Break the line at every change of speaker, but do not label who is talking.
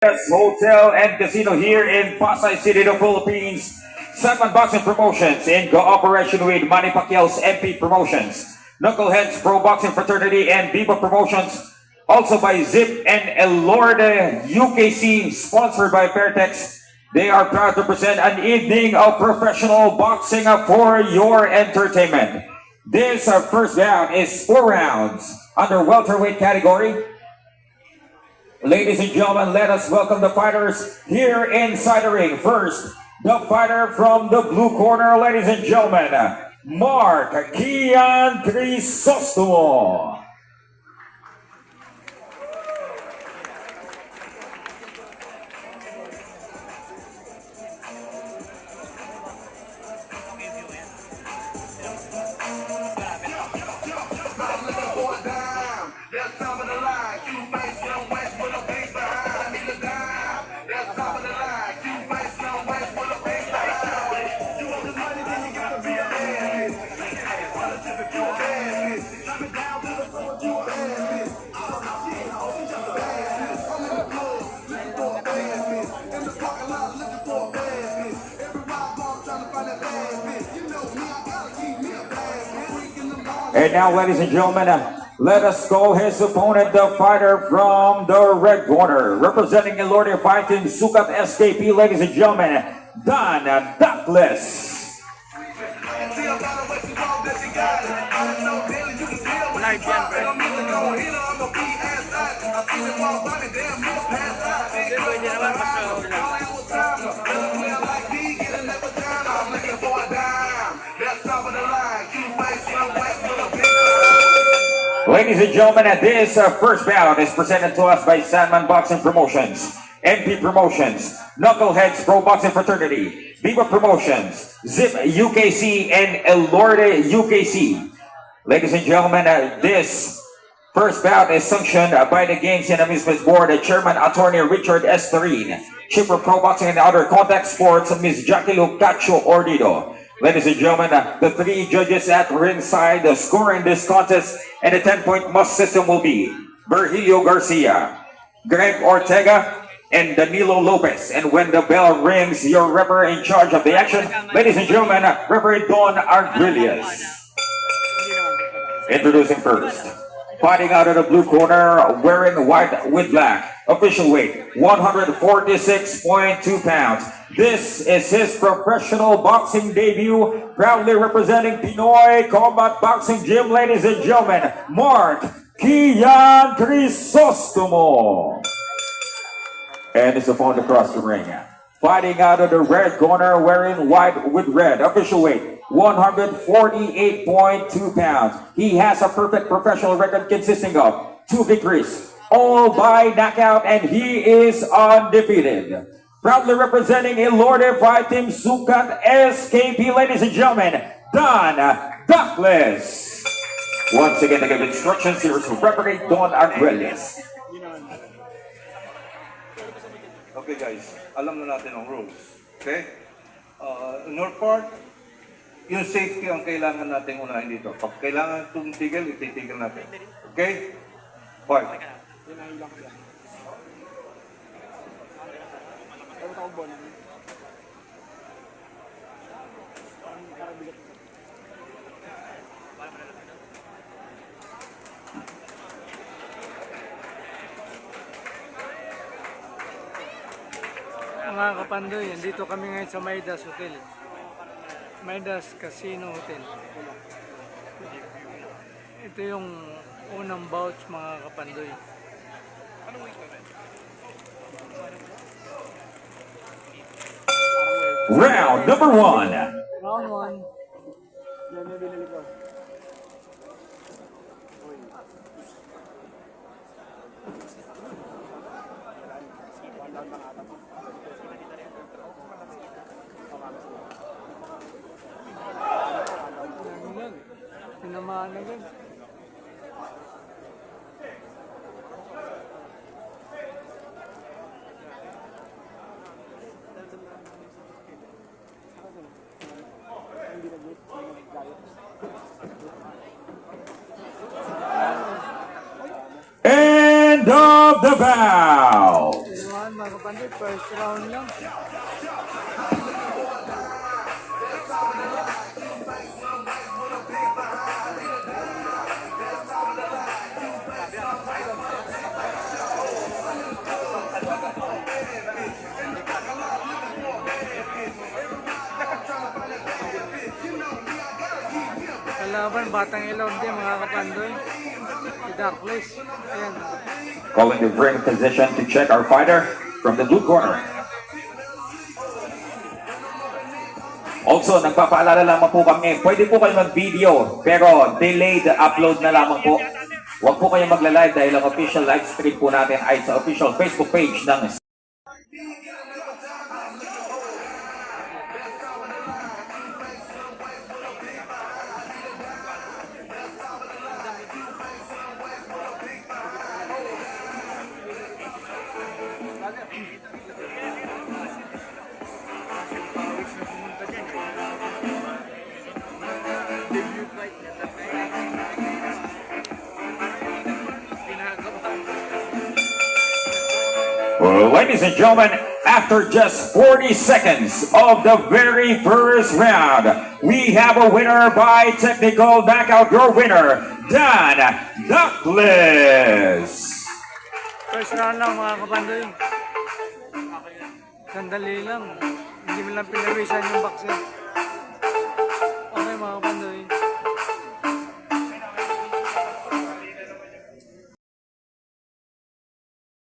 Hotel and Casino here in Pasay City, the Philippines. Simon Boxing Promotions in cooperation with Manny Pacquiao's MP Promotions, Knuckleheads Pro Boxing Fraternity, and Viva Promotions. Also by Zip and Elorde UKC, sponsored by Fairtex. They are proud to present an evening of professional boxing for your entertainment. This first round is 4 rounds under welterweight category. Ladies and gentlemen, let us welcome the fighters here inside the ring. First, the fighter from the blue corner, ladies and gentlemen, Mark Kian Crisostomo. And now, ladies and gentlemen, let us call his opponent, the fighter from the red corner, representing Elorde Fighting Sukat SKP, ladies and gentlemen, Don Douglas. Ladies and gentlemen, this first bout is presented to us by Sandman Boxing Promotions, MP Promotions, Knuckleheads Pro Boxing Fraternity, Viva Promotions, Zip UKC, and Elorde UKC. Ladies and gentlemen, this first bout is sanctioned by the Games and Amusements Board, Chairman Attorney Richard Esterin, Chief of Pro Boxing and Other Contact Sports, Ms. Jackie Lucacho Ordido. Ladies and gentlemen, the 3 judges at ringside scoring this contest and the 10-point must system will be Virgilio Garcia, Greg Ortega, and Danilo Lopez. And when the bell rings, your referee in charge of the action, ladies and gentlemen, referee Don Arguelles. Introducing first, fighting out of the blue corner, wearing white with black. Official weight, 146.2 pounds. This is his professional boxing debut, proudly representing Pinoy Combat Boxing Gym, ladies and gentlemen, Mark Kian Crisostomo. And his opponent across the ring, fighting out of the red corner, wearing white with red. Official weight, 148.2 pounds. He has a perfect professional record consisting of 2 victories, all by knockout, and he is undefeated. Proudly representing Elorde Fighting Sukat SKP, ladies and gentlemen, Don Douglas. Once again, to give instructions, here is referee Don Arguelles.
Okay guys, alam na natin ang rules. Okay? In our part, yung safety ang kailangan natin unahin dito. Pag kailangan tumigil, ititigil natin. Okay? Fight.
Mga kapandoy, dito kami ngayon sa Maidas Hotel. Maidas Casino Hotel. Ito yung unang bout, mga kapandoy.
Round number 1.
Round 1. Tinamaan agad.
End of the bout.
kapandoy, first round lang. Kalaban, Batang Ilaw din mga kapandoy. Si Darkles. Ayan.
Calling the ring position to check our fighter from the blue corner. Also, nagpapaalala lamang po kami, pwede po kayo mag-video, pero delayed upload na lamang po. Huwag po kayo magla-live dahil ang official live stream po natin ay sa official Facebook page ng Ladies and gentlemen, after just 40 seconds of the very first round, we have a winner by technical knockout. Your winner, Dan Douglas.
First round lang mga kapandoy. Sandali lang. Hindi mo lang pinawisan yung boxer.